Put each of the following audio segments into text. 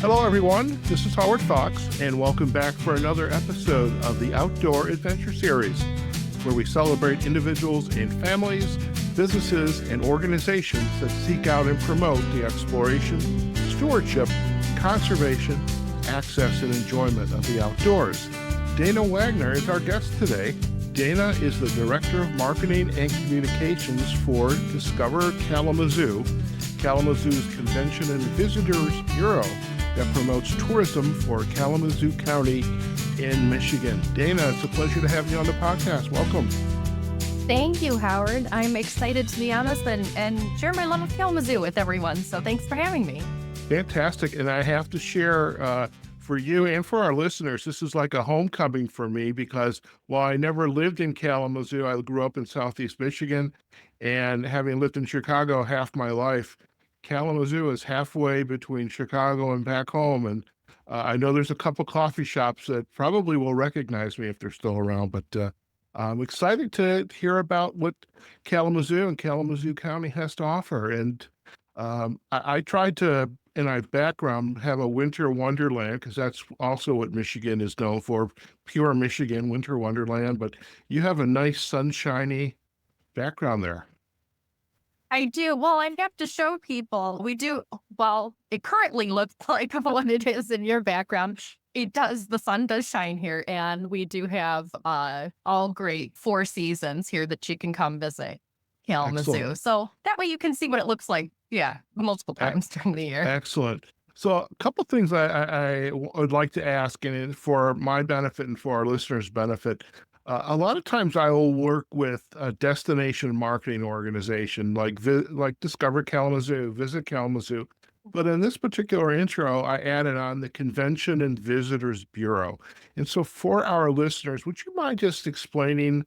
Hello, everyone. This is Howard Fox, and welcome back for another episode of the Outdoor Adventure Series, where we celebrate individuals and families, businesses, and organizations that seek out and promote the exploration, stewardship, conservation, access, and enjoyment of the outdoors. Dana Wagner is our guest today. Dana is the Director of Marketing and Communications for Discover Kalamazoo, Kalamazoo's Convention and Visitors Bureau that promotes tourism for Kalamazoo County in Michigan. Dana, it's a pleasure to have you on the podcast. Welcome. Thank you, Howard. I'm excited to be on this and share my love of Kalamazoo with everyone. So thanks for having me. Fantastic. And I have to share for you and for our listeners, this is like a homecoming for me because while I never lived in Kalamazoo, I grew up in Southeast Michigan, and having lived in Chicago half my life, Kalamazoo is halfway between Chicago and back home. And I know there's a couple coffee shops that probably will recognize me if they're still around, but I'm excited to hear about what Kalamazoo and Kalamazoo County has to offer. And I tried to, in my background, have a winter wonderland, because that's also what Michigan is known for, pure Michigan winter wonderland. But you have a nice sunshiny background there. I do. Well, I have to show people. We do. Well, it currently looks like what it is in your background. It does. The sun does shine here, and we do have all great 4 seasons here that you can come visit Kalamazoo. Excellent. So that way you can see what it looks like. Yeah, multiple times during the year. Excellent. So a couple things I would like to ask, and for my benefit and for our listeners' benefit. A lot of times I will work with a destination marketing organization like Discover Kalamazoo, Visit Kalamazoo. But in this particular intro, I added on the Convention and Visitors Bureau. And so for our listeners, would you mind just explaining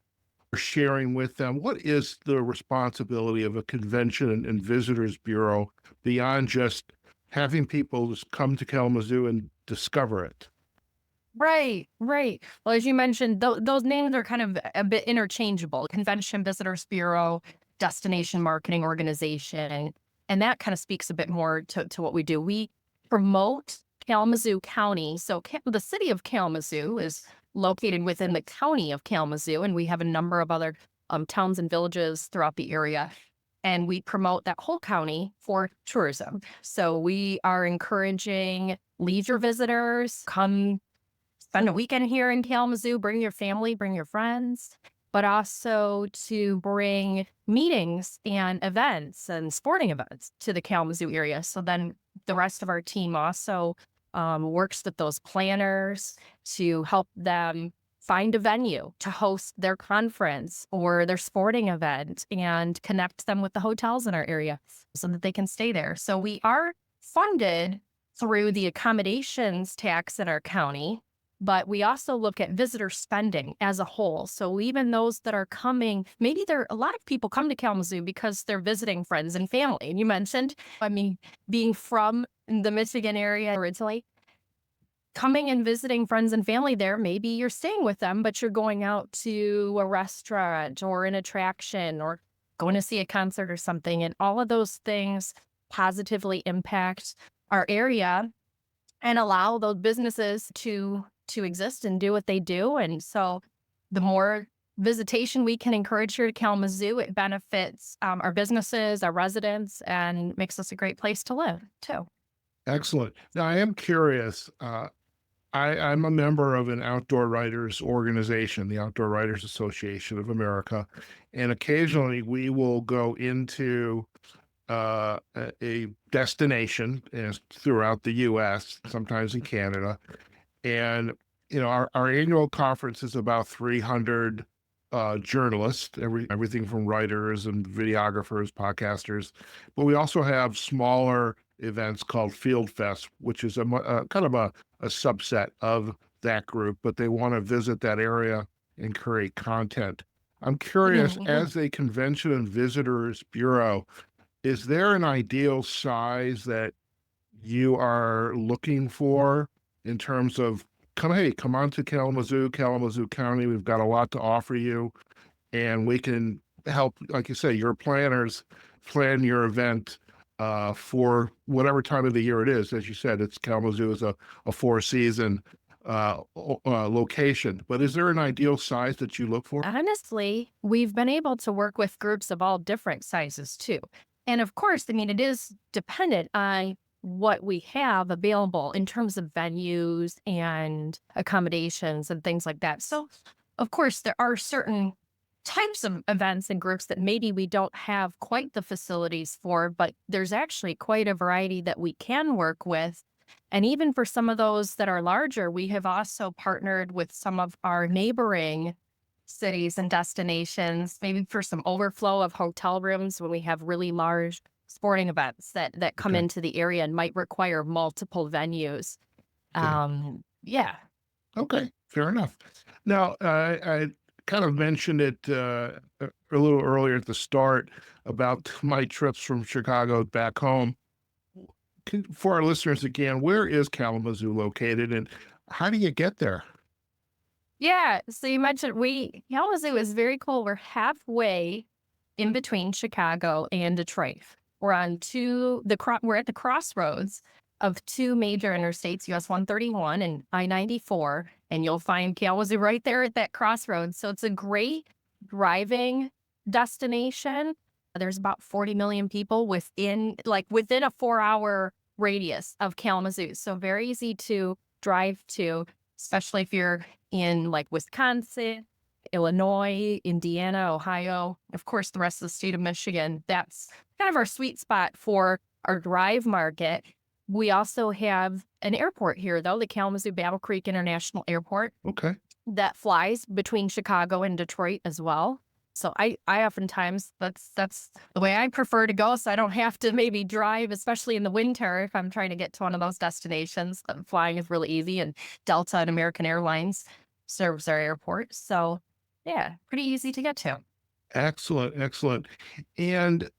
or sharing with them what is the responsibility of a Convention and Visitors Bureau beyond just having people just come to Kalamazoo and discover it? Right. Well, as you mentioned, those names are kind of a bit interchangeable. Convention Visitors Bureau, Destination Marketing Organization, and that kind of speaks a bit more to what we do. We promote Kalamazoo County. So the city of Kalamazoo is located within the county of Kalamazoo, and we have a number of other towns and villages throughout the area. And we promote that whole county for tourism. So we are encouraging leisure visitors, come spend a weekend here in Kalamazoo, bring your family, bring your friends, but also to bring meetings and events and sporting events to the Kalamazoo area. So then the rest of our team also works with those planners to help them find a venue to host their conference or their sporting event and connect them with the hotels in our area so that they can stay there. So we are funded through the accommodations tax in our county, but we also look at visitor spending as a whole. So even those that are coming, maybe a lot of people come to Kalamazoo because they're visiting friends and family. And you mentioned, being from the Michigan area originally, coming and visiting friends and family there, maybe you're staying with them, but you're going out to a restaurant or an attraction or going to see a concert or something. And all of those things positively impact our area and allow those businesses to exist and do what they do. And so the more visitation we can encourage here to Kalamazoo, it benefits our businesses, our residents, and makes us a great place to live too. Excellent. Now, I am curious. I'm a member of an outdoor writers organization, the Outdoor Writers Association of America, and occasionally we will go into a destination throughout the U.S., sometimes in Canada. And, our annual conference is about 300 journalists, everything from writers and videographers, podcasters. But we also have smaller events called Field Fest, which is a kind of a subset of that group, but they want to visit that area and create content. I'm curious, as a Convention and Visitors Bureau, is there an ideal size that you are looking for in terms of, come on to Kalamazoo County. We've got a lot to offer you, and we can help, like you say, your planners plan your event for whatever time of the year it is. As you said, it's Kalamazoo is a four season location. But is there an ideal size that you look for? Honestly, we've been able to work with groups of all different sizes too. And of course, I mean, it is dependent on what we have available in terms of venues and accommodations and things like that. So, of course, there are certain types of events and groups that maybe we don't have quite the facilities for, but there's actually quite a variety that we can work with. And even for some of those that are larger, we have also partnered with some of our neighboring cities and destinations, maybe for some overflow of hotel rooms when we have really large sporting events that come Okay. into the area and might require multiple venues. Okay. Yeah. Okay. Fair enough. Now, I kind of mentioned it a little earlier at the start about my trips from Chicago back home. For our listeners again, where is Kalamazoo located and how do you get there? Yeah. So you mentioned Kalamazoo is very cool. We're halfway in between Chicago and Detroit. We're at the crossroads of two major interstates, US 131 and I-94, and you'll find Kalamazoo right there at that crossroads. So it's a great driving destination. There's about 40 million people within a 4-hour radius of Kalamazoo. So very easy to drive to, especially if you're in like Wisconsin, Illinois, Indiana, Ohio, of course, the rest of the state of Michigan. That's kind of our sweet spot for our drive market. We also have an airport here, though, the Kalamazoo Battle Creek International Airport Okay. that flies between Chicago and Detroit as well. So I oftentimes that's the way I prefer to go. So I don't have to maybe drive, especially in the winter if I'm trying to get to one of those destinations. Flying is really easy, and Delta and American Airlines serves our airport. So yeah, pretty easy to get to. Excellent. Excellent. And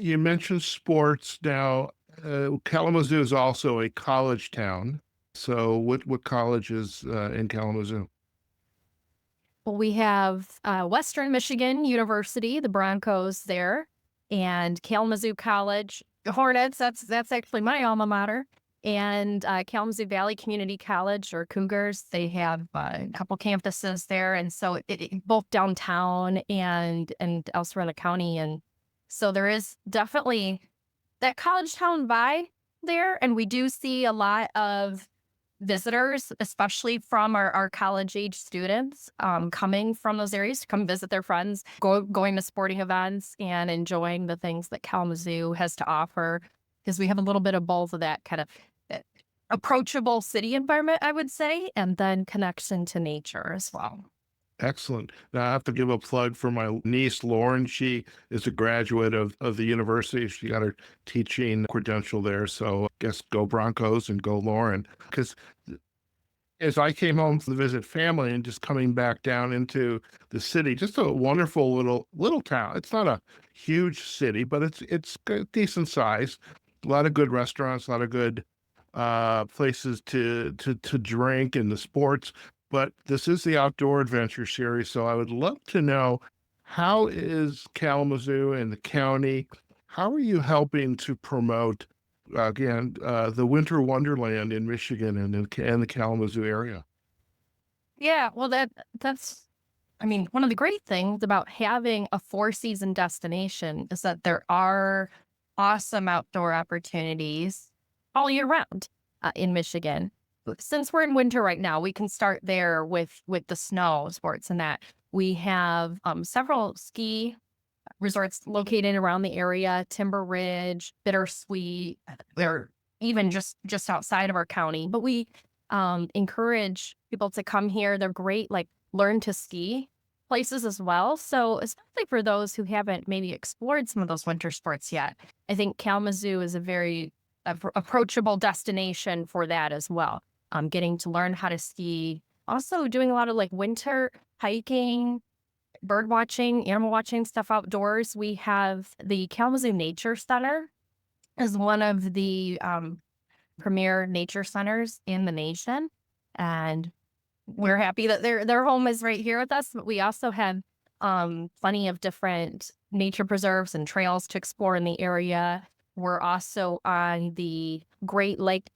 you mentioned sports. Now, Kalamazoo is also a college town. So, what college is in Kalamazoo? Well, we have Western Michigan University, the Broncos there, and Kalamazoo College, the Hornets. That's actually my alma mater. And Kalamazoo Valley Community College, or Cougars. They have a couple campuses there, and so both downtown and elsewhere in the county. And so there is definitely that college town vibe there, and we do see a lot of visitors, especially from our college age students, coming from those areas to come visit their friends, going to sporting events and enjoying the things that Kalamazoo has to offer. Because we have a little bit of both of that kind of uh, approachable city environment, I would say, and then connection to nature as well. Excellent. Now, I have to give a plug for my niece, Lauren. She is a graduate of the university. She got her teaching credential there. So, I guess go Broncos and go Lauren. Because as I came home to visit family and just coming back down into the city, just a wonderful little town. It's not a huge city, but it's decent size. A lot of good restaurants, a lot of good places to drink and the sports. But this is the outdoor adventure series, so I would love to know how is Kalamazoo and the county? How are you helping to promote again, the winter wonderland in Michigan and the Kalamazoo area. Yeah, well, that's I mean, one of the great things about having a four-season destination is that there are awesome outdoor opportunities all year round, in Michigan. Since we're in winter right now, we can start there with the snow sports and that. We have, several ski resorts located around the area, Timber Ridge, Bittersweet, they're even just outside of our county, but we, encourage people to come here. They're great, like, learn to ski places as well. So, especially for those who haven't maybe explored some of those winter sports yet, I think Kalamazoo is a very approachable destination for that as well. Getting to learn how to ski, also doing a lot of, like, winter hiking, bird watching, animal watching stuff outdoors. We have the Kalamazoo Nature Center is one of the premier nature centers in the nation, and we're happy that their home is right here with us. But we also have plenty of different nature preserves and trails to explore in the area. We're also on the Great Lake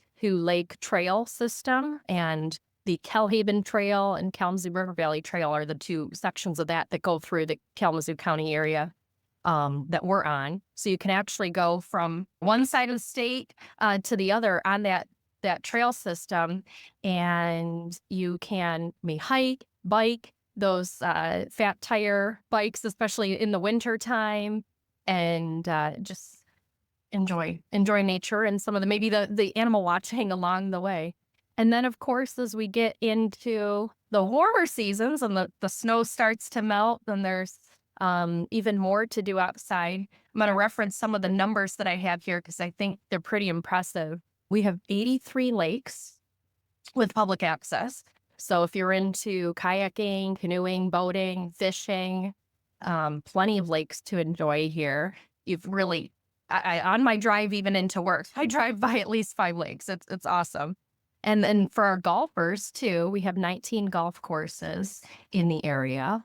Trail system, and the Kelhaven Trail and Kalamazoo River Valley Trail are the two sections of that that go through the Kalamazoo County area that we're on. So you can actually go from one side of the state to the other on that trail system, and you can may hike, bike those fat tire bikes, especially in the winter time, and just enjoy nature and some of the maybe the animal watching along the way. And then, of course, as we get into the warmer seasons and the snow starts to melt, then there's even more to do outside. I'm going to reference some of the numbers that I have here because I think they're pretty impressive. We have 83 lakes with public access. So if you're into kayaking, canoeing, boating, fishing, plenty of lakes to enjoy here. You've really, on my drive even into work, I drive by at least 5 lakes. It's awesome. And then for our golfers too, we have 19 golf courses in the area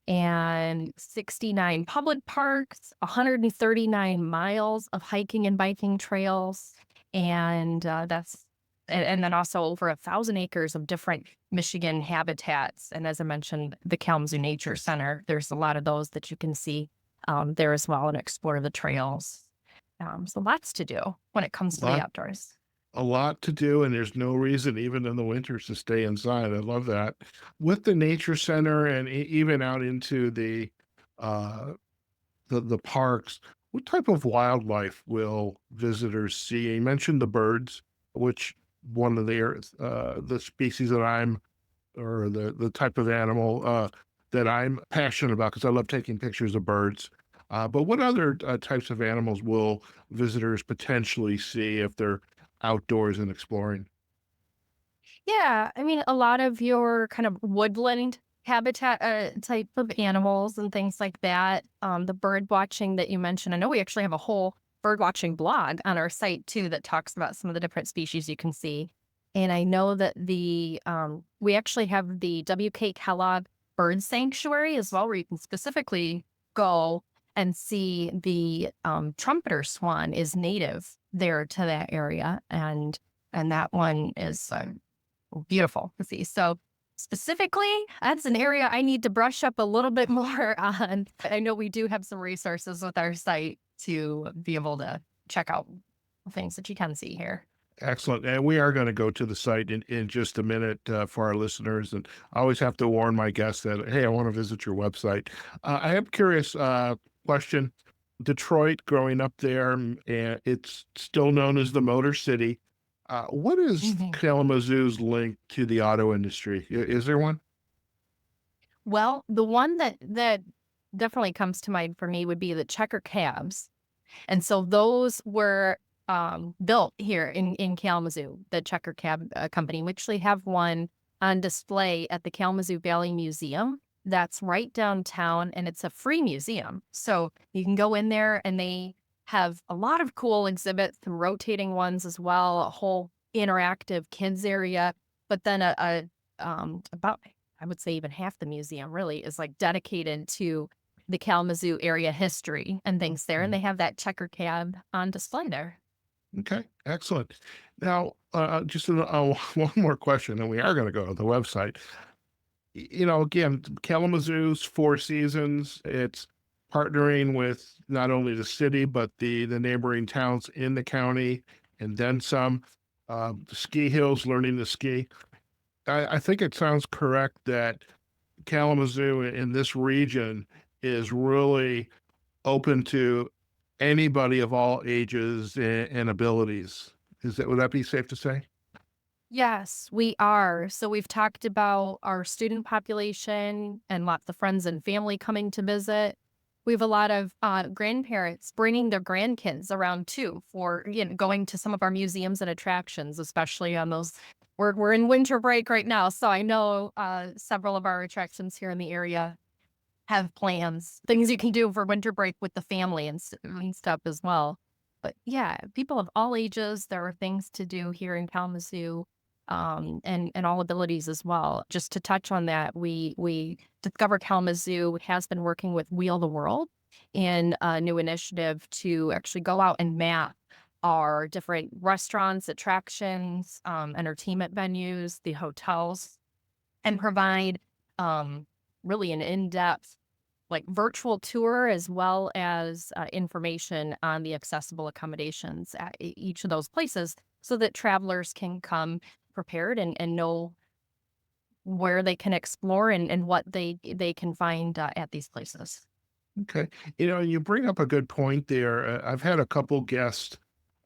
and 69 public parks, 139 miles of hiking and biking trails. And and then also over 1,000 acres of different Michigan habitats. And as I mentioned, the Kalamazoo Nature Center, there's a lot of those that you can see there as well and explore the trails. So lots to do when it comes to the Lot outdoors. a lot to do, and there's no reason, even in the winters, to stay inside. I love that. With the nature center and even out into uh, the parks, what type of wildlife will visitors see? You mentioned the birds, which one of the species that I'm or the type of animal that I'm passionate about because I love taking pictures of birds. But what other types of animals will visitors potentially see if they're outdoors and exploring? Yeah, I mean, a lot of your kind of woodland habitat type of animals and things like that. The bird watching that you mentioned, I know we actually have a whole bird watching blog on our site too that talks about some of the different species you can see. And I know that we actually have the W.K. Kellogg Bird Sanctuary as well, where you can specifically go and see the trumpeter swan is native there to that area, and that one is beautiful to see. So specifically, that's an area I need to brush up a little bit more on. I know we do have some resources with our site to be able to check out things that you can see here. Excellent. And we are going to go to the site in just a minute for our listeners. And I always have to warn my guests that, hey, I want to visit your website. I am curious question. Detroit, growing up there, and it's still known as the Motor City. What is Mhm. Kalamazoo's link to the auto industry? Is there one? Well, the one that definitely comes to mind for me would be the checker cabs. And so those were built here in Kalamazoo, the checker cab company. We actually have one on display at the Kalamazoo Valley Museum. That's right downtown, and it's a free museum. So you can go in there, and they have a lot of cool exhibits, some rotating ones as well, a whole interactive kids area. But then about, I would say, even half the museum really is like dedicated to the Kalamazoo area history and things there, and Mhm. they have that checker cab on display there. Okay, excellent. Now, just one more question, and we are going to go to the website. Again, Kalamazoo's Four Seasons, it's partnering with not only the city, but the neighboring towns in the county and then some. The ski hills, learning to ski. I think it sounds correct that Kalamazoo in this region is really open to anybody of all ages and abilities. Would that be safe to say? Yes, we are. So we've talked about our student population and lots of friends and family coming to visit. We have a lot of grandparents bringing their grandkids around too for going to some of our museums and attractions, especially on those. We're in winter break right now, so I know several of our attractions here in the area have plans, things you can do for winter break with the family and stuff as well. But yeah, people of all ages, there are things to do here in Kalamazoo. and all abilities as well. Just to touch on that, we Discover Kalamazoo has been working with Wheel the World in a new initiative to actually go out and map our different restaurants, attractions, entertainment venues, the hotels, and provide really an in-depth like virtual tour as well as information on the accessible accommodations at each of those places so that travelers can come prepared and know where they can explore and what they can find at these places. Okay. You bring up a good point there. I've had a couple guests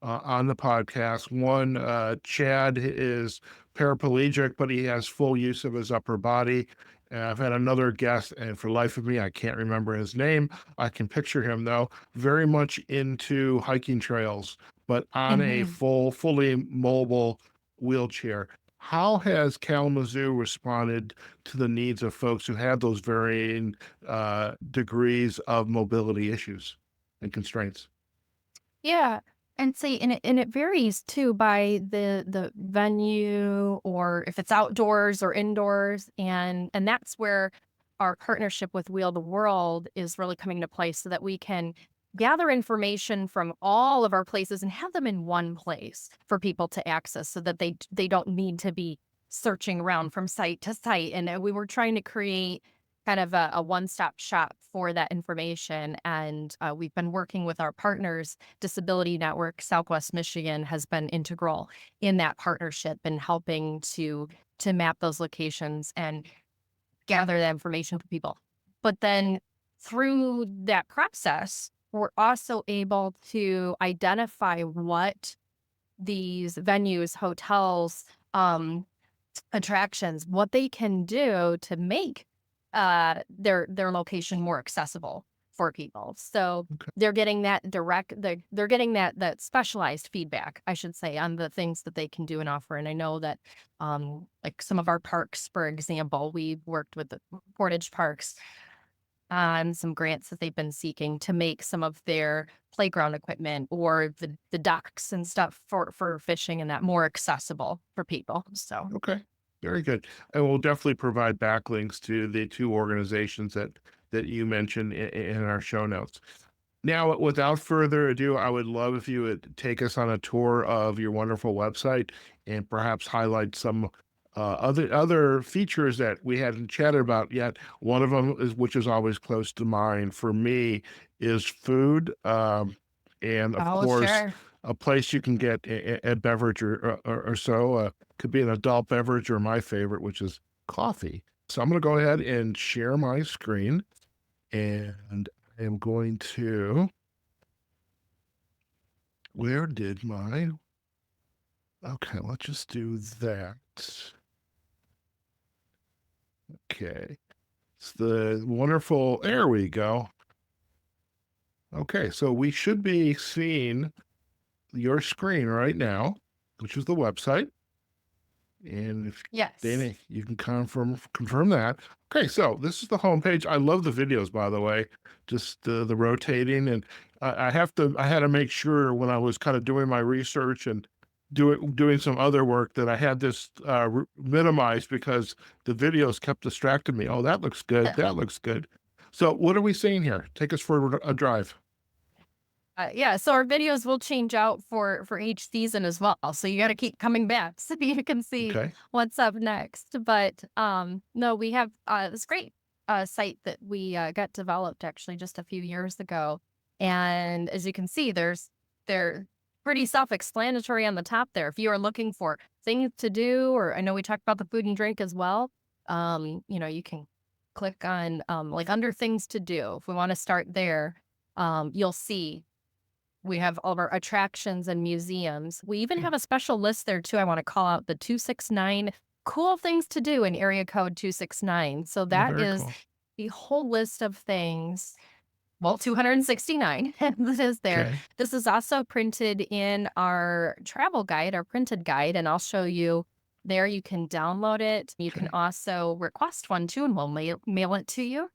on the podcast. One, Chad is paraplegic, but he has full use of his upper body. I've had another guest, and for the life of me, I can't remember his name. I can picture him though, very much into hiking trails, but on a Mhm. fully mobile wheelchair. How has Kalamazoo responded to the needs of folks who have those varying degrees of mobility issues and constraints? Yeah, and see, and it varies too by the venue or if it's outdoors or indoors, and that's where our partnership with Wheel the World is really coming to play so that we can gather information from all of our places and have them in one place for people to access so that they don't need to be searching around from site to site. And we were trying to create kind of a one-stop shop for that information. And we've been working with our partners. Disability Network Southwest Michigan has been integral in that partnership and helping to map those locations and gather that information for people. But then through that process, we're also able to identify what these venues, hotels, attractions, what they can do to make their location more accessible for people. So Okay. they're getting that they're getting that specialized feedback, I should say, on the things that they can do and offer. And I know that like some of our parks, for example, we've worked with the Portage Parks on some grants that they've been seeking to make some of their playground equipment or the docks and stuff for fishing and that more accessible for people. So Okay. Very good. And we'll definitely provide backlinks to the two organizations that you mentioned in our show notes. Now, without further ado, I would love if you would take us on a tour of your wonderful website and perhaps highlight some other features that we hadn't chatted about yet. One of them is, which is always close to mind for me, is food, and of oh course, sure. a place you can get a beverage or so. Could be an adult beverage or my favorite, which is coffee. So I'm going to go ahead and share my screen, and I am going to. Where did my. Okay, let's just do that. Okay. It's the wonderful. There we go. Okay, so we should be seeing your screen right now, which is the website. And if Yes. Danny, you can confirm that. Okay, so this is the homepage. I love the videos, by the way, just the rotating, and I had to make sure when I was kind of doing my research and doing some other work that I had this minimized because the videos kept distracting me. Oh, that looks good. That looks good. So, what are we seeing here? Take us for a drive. Yeah, so our videos will change out for each season as well. So you got to keep coming back so you can see Okay. what's up next. But no, we have this great site that we got developed actually just a few years ago. And as you can see, they're pretty self-explanatory on the top there. If you are looking for things to do, or I know we talked about the food and drink as well, you can click on like under things to do. If we want to start there, you'll see we have all of our attractions and museums. We even Okay. have a special list there too. I want to call out the 269 cool things to do in area code 269. So Oh, that very is cool. the whole list of things. Well, 269 that is there. Okay. This is also printed in our travel guide, our printed guide, and I'll show you there. You can download it. You can Okay. also request one too, and we'll mail it to you.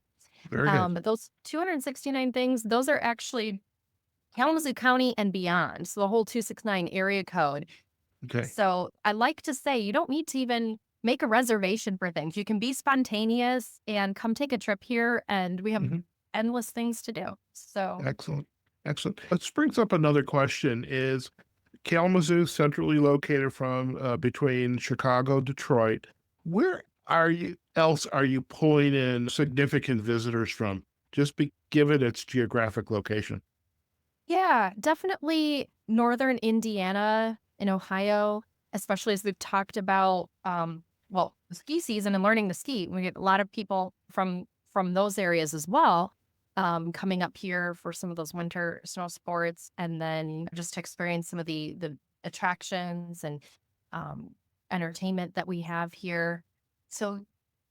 Very good. But those 269 things, those are actually Kalamazoo County and beyond, so the whole 269 area code. Okay. So I like to say you don't need to even make a reservation for things. You can be spontaneous and come take a trip here, and we have Hmm. endless things to do. So, Excellent. Excellent. This brings up another question: is Kalamazoo centrally located from between Chicago, Detroit? Where are you pulling in significant visitors from? Just given its geographic location. yeah, definitely northern Indiana and Ohio, especially as we've talked about, well, the ski season and learning to ski. We get a lot of people from those areas as well, coming up here for some of those winter snow sports, and then just to experience some of the attractions and um, entertainment that we have here. So,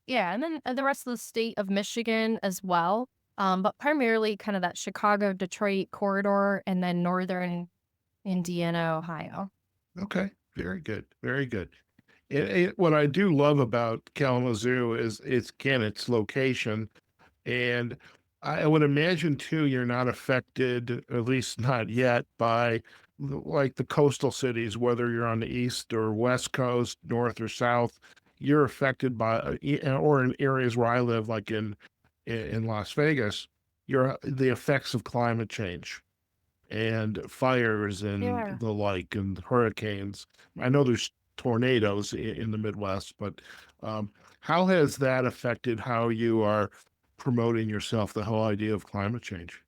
yeah, and then the rest of the state of Michigan as well, but primarily kind of that Chicago, Detroit corridor, and then northern Indiana, Ohio. Okay, very good, very good. What I do love about Kalamazoo is its location, and I would imagine too you're not affected, at least not yet, by like the coastal cities, whether you're on the east or west coast, north or south. You're affected by, or in areas where I live, like in Las Vegas, you're the effects of climate change and fires and Yeah. the like and hurricanes. I know there's tornadoes in the Midwest, but um, how has that affected how you are promoting yourself, the whole idea of climate change?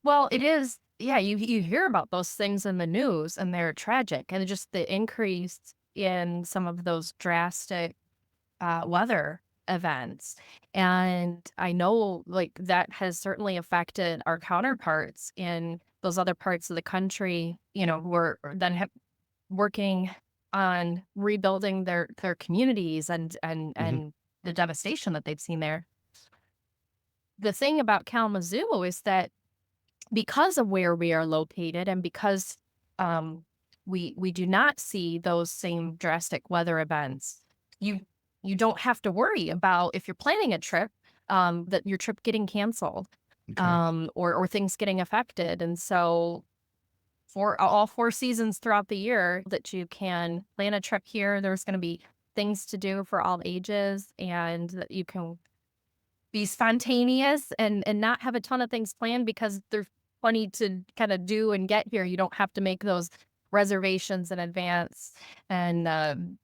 Well, it is. Yeah, you hear about those things in the news, and they're tragic, and just the increase in some of those drastic weather events. And I know like that has certainly affected our counterparts in those other parts of the country, who are then working on rebuilding their communities Hmm. and the devastation that they've seen there. The thing about Kalamazoo is that because of where we are located and because um, we do not see those same drastic weather events, you you don't have to worry about if you're planning a trip, that your trip getting canceled, Okay. or things getting affected. And so for all 4 seasons throughout the year that you can plan a trip here, there's going to be things to do for all ages, and that you can be spontaneous and not have a ton of things planned because there's plenty to kinda do and get here. You don't have to make those reservations in advance and,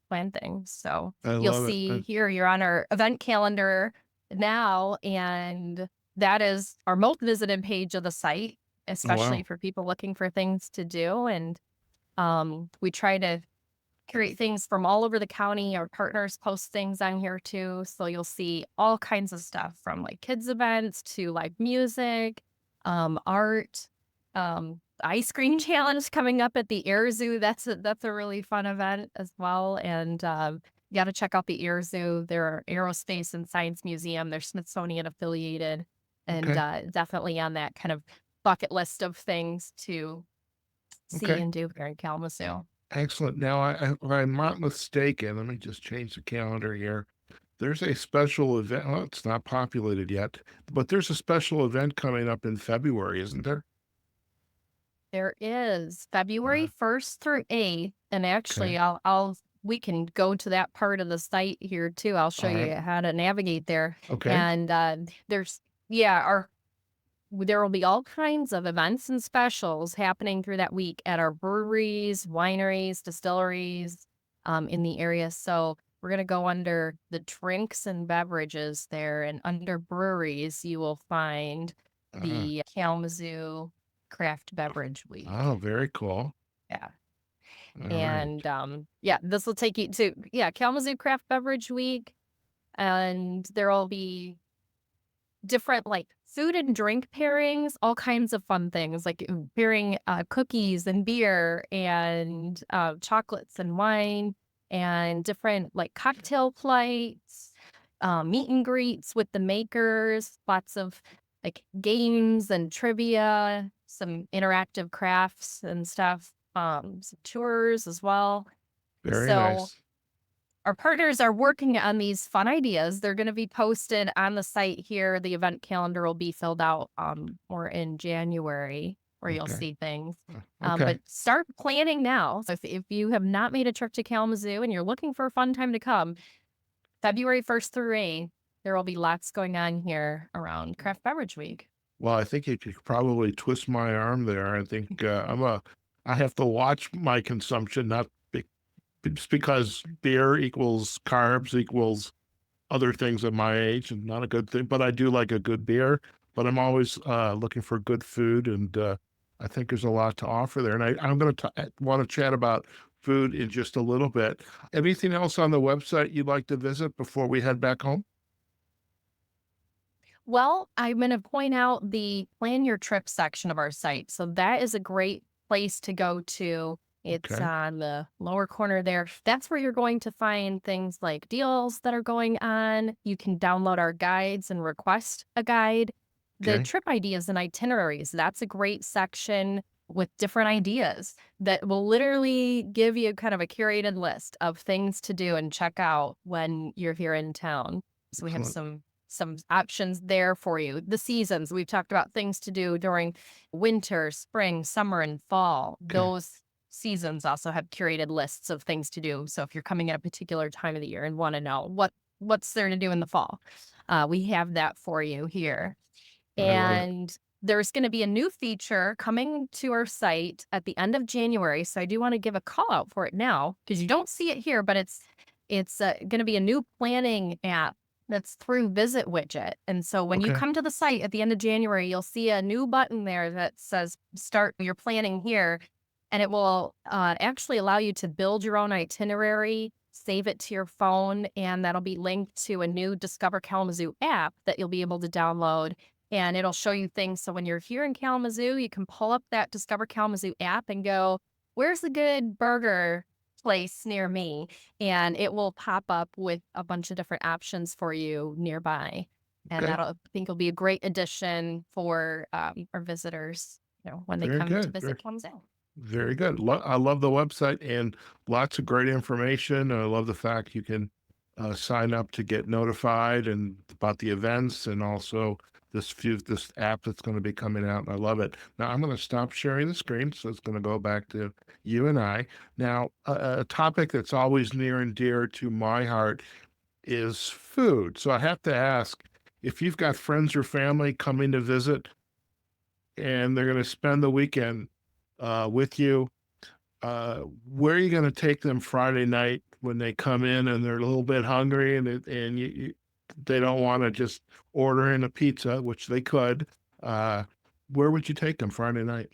plan things. So, I you'll love it. see here you're on our event calendar now, and that is our most visited page of the site, Oh, especially wow. for people looking for things to do, and, we try to curate things from all over the county. Our partners post things on here too. So you'll see all kinds of stuff from like kids events to like music, art, ice cream challenge coming up at the Air Zoo. That's a really fun event as well. And you got to check out the Air Zoo. They're aerospace and science museum. They're Smithsonian affiliated, and Okay. definitely on that kind of bucket list of things to see Okay. and do here in Kalamazoo. Excellent. Now, if I'm not mistaken, let me just change the calendar here. There's a special event. Well, it's not populated yet, but there's a special event coming up in February, isn't there? There is February Uh, 1st through 8th, and okay. actually, I'll we can go to that part of the site here too. I'll show All right. you how to navigate there, Okay. and, there's yeah, our there will be all kinds of events and specials happening through that week at our breweries, wineries, distilleries, in the area. So we're gonna go under the drinks and beverages there, and under breweries, you will find Uh, the Kalamazoo Craft Beverage oh, Week. very cool. Yeah. All right. And, yeah, this will take you to, yeah, Kalamazoo Craft Beverage Week, and there'll be different, like, food and drink pairings, all kinds of fun things, like, pairing, cookies and beer and, chocolates and wine and different, like, cocktail flights, meet and greets with the makers, lots of, like, games and trivia, some interactive crafts and stuff, some tours as well. Very So nice. our partners are working on these fun ideas. They're going to be posted on the site here. The event calendar will be filled out more in January. where you'll Okay. see things. Okay. But start planning now. So if you have not made a trip to Kalamazoo and you're looking for a fun time to come, February 1st through 8th, there will be lots going on here around Craft Beverage Week. Well, I think you could probably twist my arm there. I think I have to watch my consumption, not it's because beer equals carbs equals other things at my age, and not a good thing. But I do like a good beer. But I'm always looking for good food, and I think there's a lot to offer there. And I'm going to want to chat about food in just a little bit. Anything else on the website you'd like to visit before we head back home? Well, I'm going to point out the plan your trip section of our site. So that is a great place to go to. It's Okay. on the lower corner there. That's where you're going to find things like deals that are going on. You can download our guides and request a guide. The Okay. trip ideas and itineraries, that's a great section with different ideas that will literally give you kind of a curated list of things to do and check out when you're here in town. So we have Excellent. some options there for you. The seasons, we've talked about things to do during winter, spring, summer, and fall. Okay. Those seasons also have curated lists of things to do. So if you're coming at a particular time of the year and want to know what's there to do in the fall, we have that for you here. I love it. And there's going to be a new feature coming to our site at the end of January. So I do want to give a call out for it now because you don't see it here, but it's going to be a new planning app that's through Visit Widget. And so when you Okay. come to the site at the end of January, you'll see a new button there that says start your planning here. And it will actually allow you to build your own itinerary, save it to your phone, and that'll be linked to a new Discover Kalamazoo app that you'll be able to download. And it'll show you things. So when you're here in Kalamazoo, you can pull up that Discover Kalamazoo app and go, where's a good burger place near me? And it will pop up with a bunch of different options for you nearby. And Okay. I think will be a great addition for our visitors, when they Very come to good. visit Kalamazoo. Very good. I love the website and lots of great information. I love the fact you can sign up to get notified and about the events, and also this app that's going to be coming out. I love it. Now I'm going to stop sharing the screen, so it's going to go back to you and I. Now, a topic that's always near and dear to my heart is food. So I have to ask, if you've got friends or family coming to visit and they're going to spend the weekend with you, where are you going to take them Friday night when they come in and they're a little bit hungry, and they don't want to just order in a pizza, which they could? Uh, where would you take them Friday night?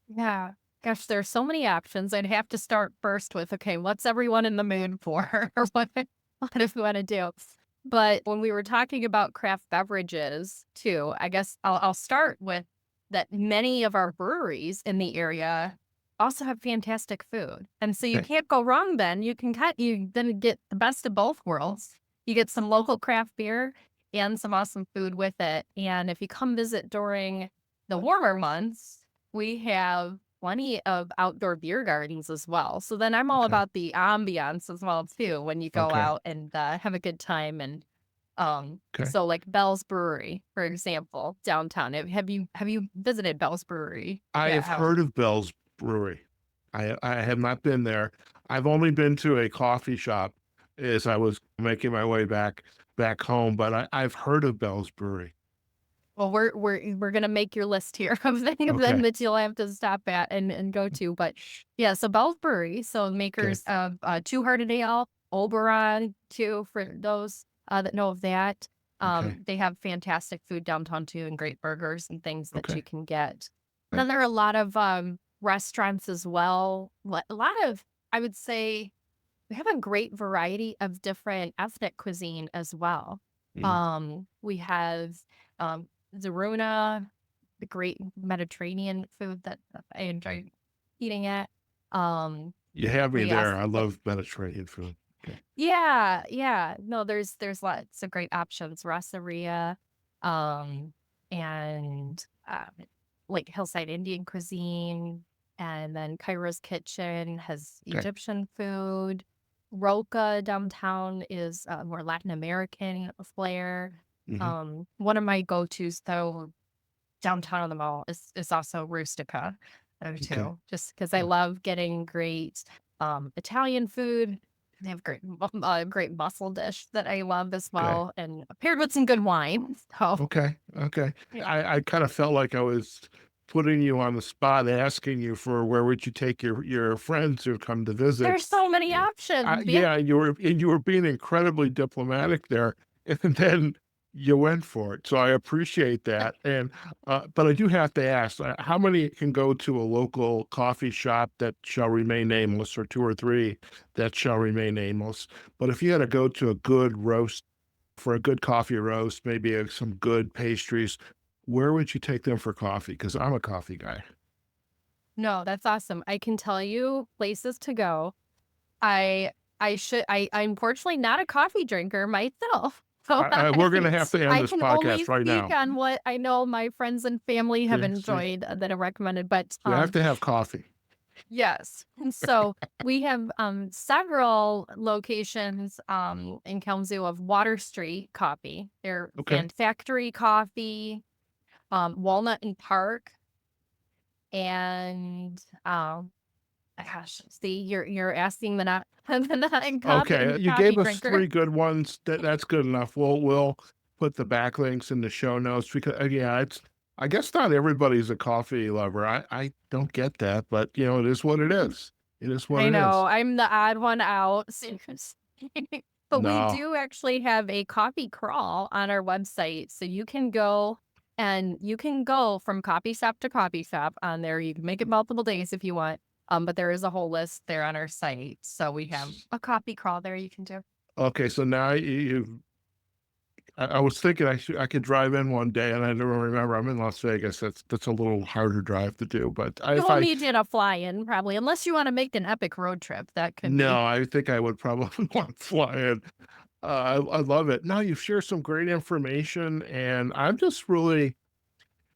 Yeah. Gosh, there's so many options. I'd have to start first with, okay, what's everyone in the mood for? Or what do we want to do? But when we were talking about craft beverages too, I guess I'll start with that many of our breweries in the area also have fantastic food. And so you Okay. can't go wrong then. You then get the best of both worlds. You get some local craft beer and some awesome food with it. And if you come visit during the warmer months, we have plenty of outdoor beer gardens as well. So then I'm all Okay. about the ambiance as well too when you go Okay. out and have a good time. And Okay. so like Bell's Brewery, for example, downtown. Have you visited Bell's Brewery? I Yeah, have heard of Bell's Brewery. I have not been there. I've only been to a coffee shop as I was making my way back home, but I've heard of Bell's Brewery. well, we're gonna make your list here of them Okay. that you'll have to stop at and go to. But yeah, so Bell's Brewery, so Okay. makers of Two Hearted Ale, Oberon too, for those that know of that. Okay. They have fantastic food downtown too, and great burgers and things that you Okay. can get. And Okay. then there are a lot of restaurants as well. A lot of, I would say, we have a great variety of different ethnic cuisine as well. Mm. We have Zaruna, the great Mediterranean food that I enjoy eating at. Um, You have me we there. also, I love Mediterranean food. Okay. yeah, yeah. No, there's lots of great options. Rossaria, um, and like Hillside Indian cuisine, and then Kairos Kitchen has Okay. Egyptian food. Roca downtown is more Latin American flair. Hmm. One of my go-tos though, downtown on the mall is also Rustica there Okay. too, just because I love getting great Italian food. They have great mussel dish that I love as Okay. well, and paired with some good wine. So Okay. Okay. yeah. I kind of felt like I was putting you on the spot, asking you for where would you take your friends who come to visit. There's so many Yeah. options. Yeah. Yeah, you were being incredibly diplomatic there, and then you went for it. So I appreciate that. And but I do have to ask, how many can go to a local coffee shop that shall remain nameless, or two or three that shall remain nameless? But if you had to go to a good roast for a good coffee roast, maybe some good pastries, where would you take them for coffee? Because I'm a coffee guy. No, that's awesome. I can tell you places to go. I I'm unfortunately not a coffee drinker myself. So We're going to have to end I this can only podcast right speak now. on what I know my friends and family have See, see, enjoyed that are recommended. But you have to have coffee. yes. And so we have several locations in Kalamazoo of Water Street Coffee. They're Okay. Fan Factory Coffee, Walnut and Park, and gosh, see, you're asking the not the Okay, you coffee gave us drinker. 3 good ones. That's good enough. We'll put the backlinks in the show notes because, yeah, it's I guess not everybody's a coffee lover. I don't get that, but, it is what it is. It is what I it know is. I'm the odd one out, seriously. But we No. do actually have a coffee crawl on our website, so you can go and you can go from coffee shop on there. You can make it multiple days if you want. But there is a whole list there on our site. So we have a coffee crawl there you can do. Okay, so now I was thinking I could drive in one day, and I never remember. I'm in Las Vegas. That's a little harder drive to do, but I You if won't I need to fly in probably, unless you want to make an epic road trip. That could be. no, I think I would probably want to fly in. I love it. No, you've shared some great information, and I'm just really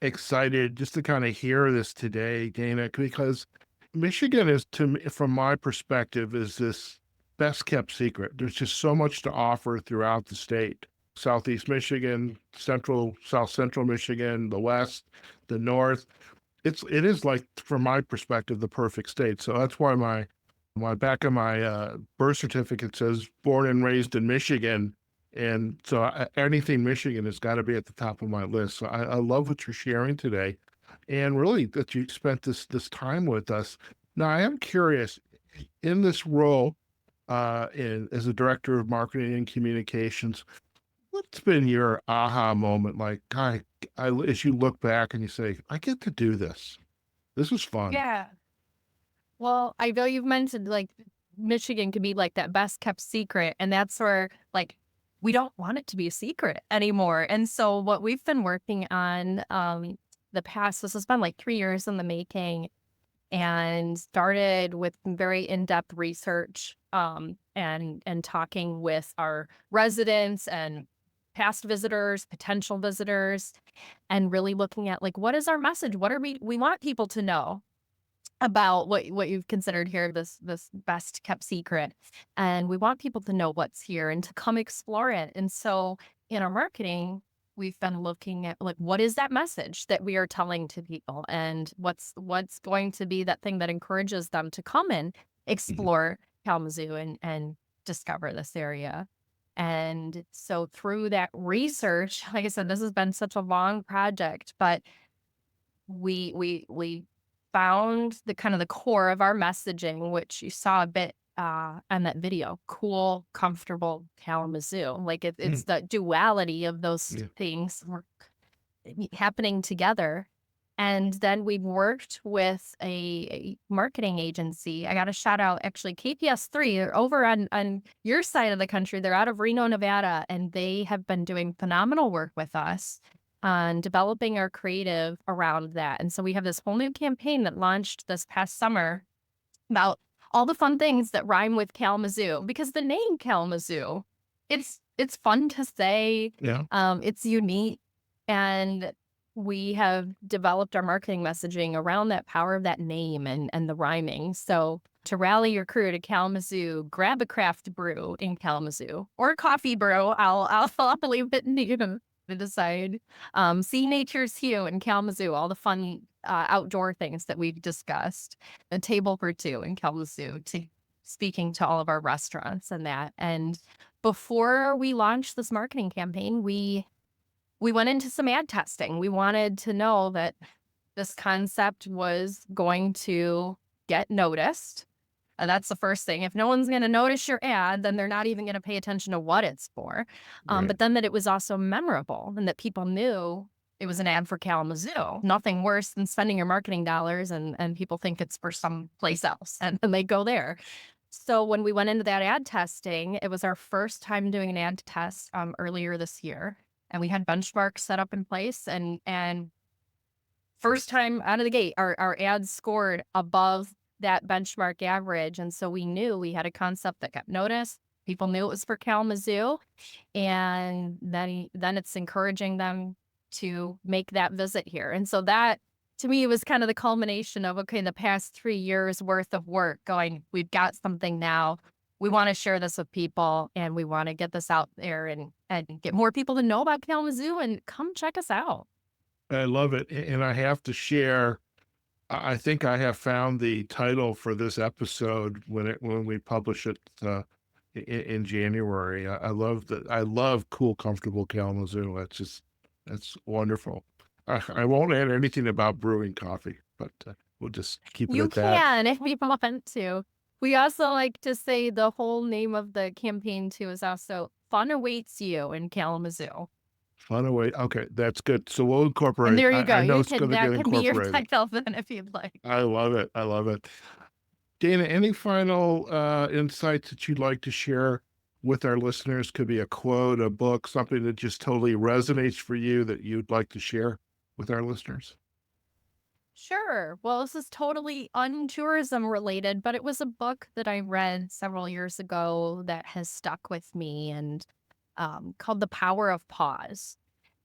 excited just to kind of hear this today, Dana, because Michigan is, to me, from my perspective, is this best kept secret. There's just so much to offer throughout the state. Southeast Michigan, South Central Michigan, the West, the North. It is like, from my perspective, the perfect state. So that's why my back of my birth certificate says born and raised in Michigan, and so anything Michigan has got to be at the top of my list. So I love what you're sharing today, and really that you spent this time with us. Now I am curious, in this role, as a director of marketing and communications, what's been your aha moment? Like, as you look back and you say, I get to do this. This was fun. Yeah. Well, I know you've mentioned like Michigan could be like that best kept secret, and that's where like we don't want it to be a secret anymore. And so what we've been working on the past this has been like 3 years in the making, and started with very in-depth research and talking with our residents and past visitors, potential visitors, and really looking at like what is our message? What are we want people to know about what you've considered here, this best kept secret. And we want people to know what's here and to come explore it. And so in our marketing, we've been looking at like what is that message that we are telling to people, and what's going to be that thing that encourages them to come and Mhm. explore Kalamazoo and discover this area. And so through that research, like I said, this has been such a long project, but we found the kind of the core of our messaging, which you saw a bit on that video. Cool, comfortable Kalamazoo. Like it's Mm, the duality of those yeah. things happening together. And then we worked with a marketing agency. I got a shout out actually KPS3. They're over on your side of the country. They're out of Reno, Nevada, and they have been doing phenomenal work with us on developing our creative around that. And so we have this whole new campaign that launched this past summer about all the fun things that rhyme with Kalamazoo, because the name Kalamazoo, it's fun to say, Yeah. it's unique, and we have developed our marketing messaging around that power of that name and the rhyming. So to rally your crew to Kalamazoo, grab a craft brew in Kalamazoo or a coffee brew. I'll leave it to you. to decide. See Nature's Hue in Kalamazoo, all the fun outdoor things that we've discussed. A table for two in Kalamazoo, to speaking to all of our restaurants and that. And before we launched this marketing campaign, we went into some ad testing. We wanted to know that this concept was going to get noticed. That's the first thing. If no one's going to notice your ad, then they're not even going to pay attention to what it's for. Right. But then that it was also memorable and that people knew it was an ad for Kalamazoo. Nothing worse than spending your marketing dollars and people think it's for some place else and then they go there. So when we went into that ad testing, it was our first time doing an ad test earlier this year. And we had benchmarks set up in place and first time out of the gate, our ads scored above that benchmark average, and so we knew we had a concept that got noticed. People knew it was for Kalamazoo, and then it's encouraging them to make that visit here. And so that, to me, was kind of the culmination of, okay, in the past 3 years worth of work going, we've got something now. We want to share this with people, and we want to get this out there and get more people to know about Kalamazoo and come check us out. I love it. And I have to share, I think I have found the title for this episode when we publish it in January. I love cool, comfortable Kalamazoo. That's wonderful. I won't add anything about brewing coffee, but we'll just keep it You at that. can if you want to. We also like to say the whole name of the campaign too is also Fun Awaits You in Kalamazoo. Fun away. Okay, that's good. So we'll And incorporate. there you go. I know You it's can going to get that can be your incorporated. title then if you'd like. I love it. I love it. Dana, any final insights that you'd like to share with our listeners? Could be a quote, a book, something that just totally resonates for you that you'd like to share with our listeners. Sure. Well, this is totally untourism related, but it was a book that I read several years ago that has stuck with me and called The Power of Pause.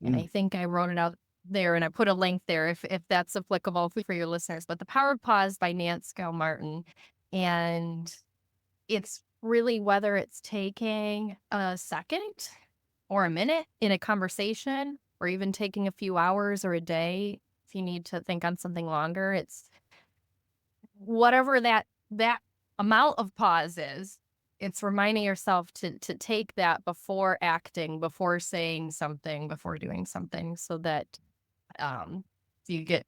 And Mm, I think I wrote it out there and I put a link there if that's applicable for your listeners. But The Power of Pause by Nance Martin. And it's really whether it's taking a second or a minute in a conversation or even taking a few hours or a day if you need to think on something longer. It's whatever that amount of pause is, it's reminding yourself to take that before acting, before saying something, before doing something so that um you get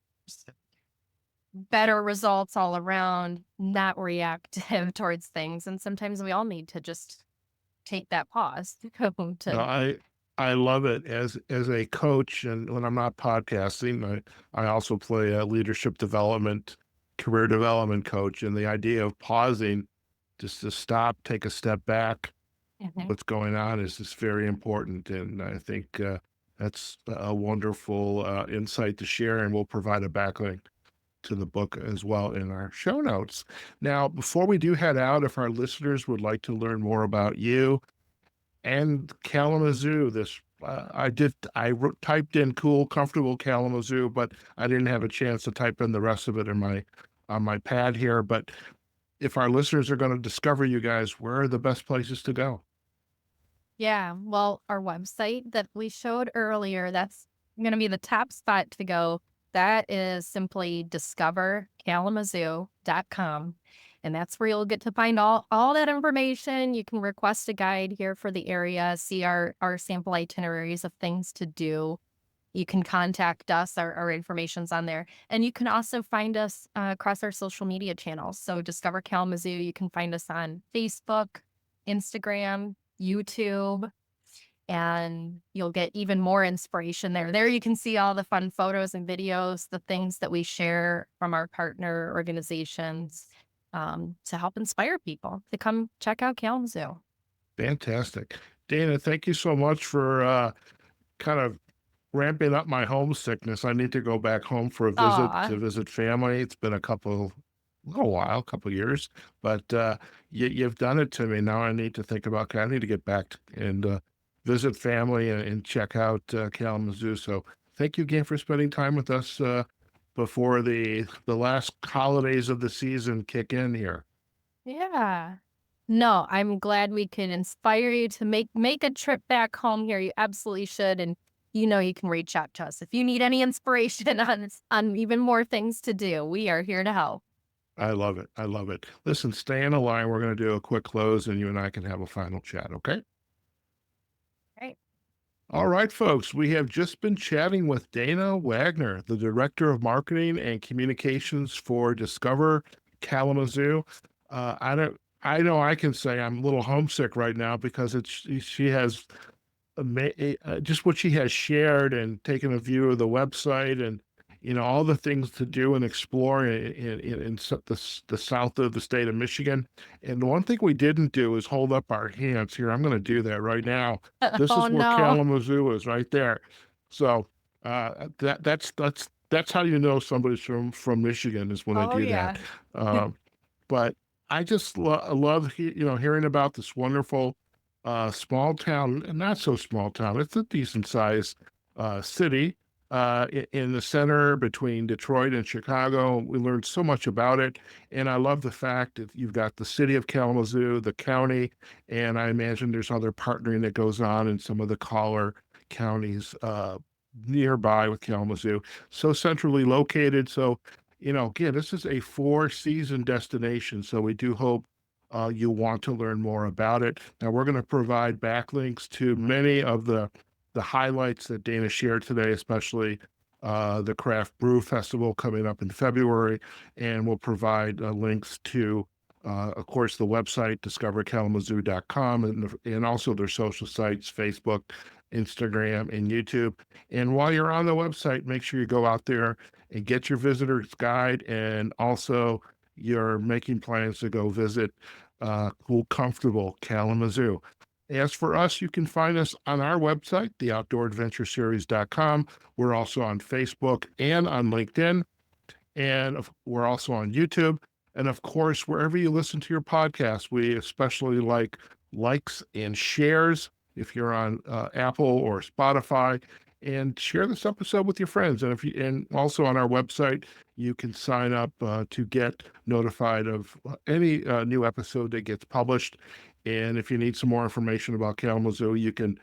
better results all around, not reactive towards things. And sometimes we all need to just take that pause no, to I love it as a coach, and when I'm not podcasting, I also play a leadership development, career development coach, and the idea of pausing, just to stop, take a step back, Mhm. what's going on is just very important. And I think that's a wonderful insight to share, and we'll provide a backlink to the book as well in our show notes. Now, before we do head out, if our listeners would like to learn more about you and Kalamazoo, typed in cool, comfortable Kalamazoo, but I didn't have a chance to type in the rest of it in my on my pad here. But if our listeners are going to discover you guys, where are the best places to go? Yeah, well, our website that we showed earlier, that's going to be the top spot to go. That is simply discoverkalamazoo.com. And that's where you'll get to find all that information. You can request a guide here for the area, see our sample itineraries of things to do. You can contact us. Our information's on there. And you can also find us across our social media channels. So Discover Kalamazoo, you can find us on Facebook, Instagram, YouTube, and you'll get even more inspiration there. There you can see all the fun photos and videos, the things that we share from our partner organizations to help inspire people to come check out Kalamazoo. Fantastic. Dana, thank you so much for kind of ramping up my homesickness. I need to go back home for a visit Aw, to visit family. It's been a little while, a couple years, but you've done it to me. Now I need to think about, okay, I need to get back and visit family and check out Kalamazoo. So thank you again for spending time with us before the last holidays of the season kick in here. yeah. No, I'm glad we can inspire you to make a trip back home here. You absolutely should. And you know you can reach out to us. If you need any inspiration on even more things to do, we are here to help. I love it. I love it. Listen, stay on the line. We're going to do a quick close and you and I can have a final chat. Okay. Right. All right, folks. We have just been chatting with Dana Wagner, the Director of Marketing and Communications for Discover Kalamazoo. I know I can say I'm a little homesick right now because she has just what she has shared and taken a view of the website and all the things to do and explore in the south of the state of Michigan. And the one thing we didn't do is hold up our hands here. I'm going to do that right now. This Oh is where no. Kalamazoo is, right there. So that's how you know somebody's from Michigan is when I Oh do yeah. that. Um, but I just love hearing about this wonderful small town, and not so small town. It's a decent sized city in the center between Detroit and Chicago. We learned so much about it, and I love the fact that you've got the city of Kalamazoo, the county, and I imagine there's other partnering that goes on in some of the collar counties nearby with Kalamazoo. So centrally located. So, again, this is a four-season destination. So we do hope you want to learn more about it. Now, we're going to provide backlinks to many of the highlights that Dana shared today, especially the Craft Brew Festival coming up in February, and we'll provide links to, of course, the website discoverkalamazoo.com and also their social sites, Facebook, Instagram, and YouTube. And while you're on the website, make sure you go out there and get your visitor's guide, and also you're making plans to go visit cool, comfortable Kalamazoo. As for us, you can find us on our website, theoutdooradventureseries.com. We're also on Facebook and on LinkedIn, and we're also on YouTube. And of course, wherever you listen to your podcast, we especially like likes and shares if you're on Apple or Spotify, and share this episode with your friends. And also on our website, you can sign up to get notified of any new episode that gets published. And if you need some more information about Kalamazoo, you can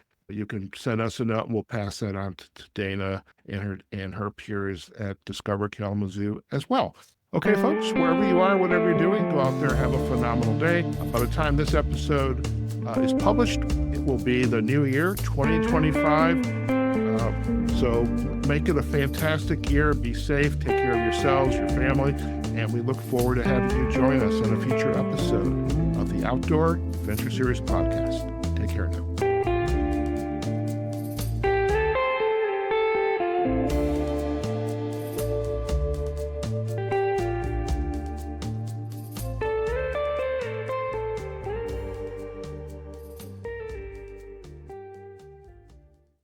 send us a note and we'll pass that on to Dana and her peers at Discover Kalamazoo as well. Okay, folks, wherever you are, whatever you're doing, go out there, have a phenomenal day. By the time this episode is published, it will be the new year, 2025. So make it a fantastic year. Be safe. Take care of yourselves, your family, and we look forward to having you join us on a future episode of the Outdoor Adventure Series podcast. Take care now.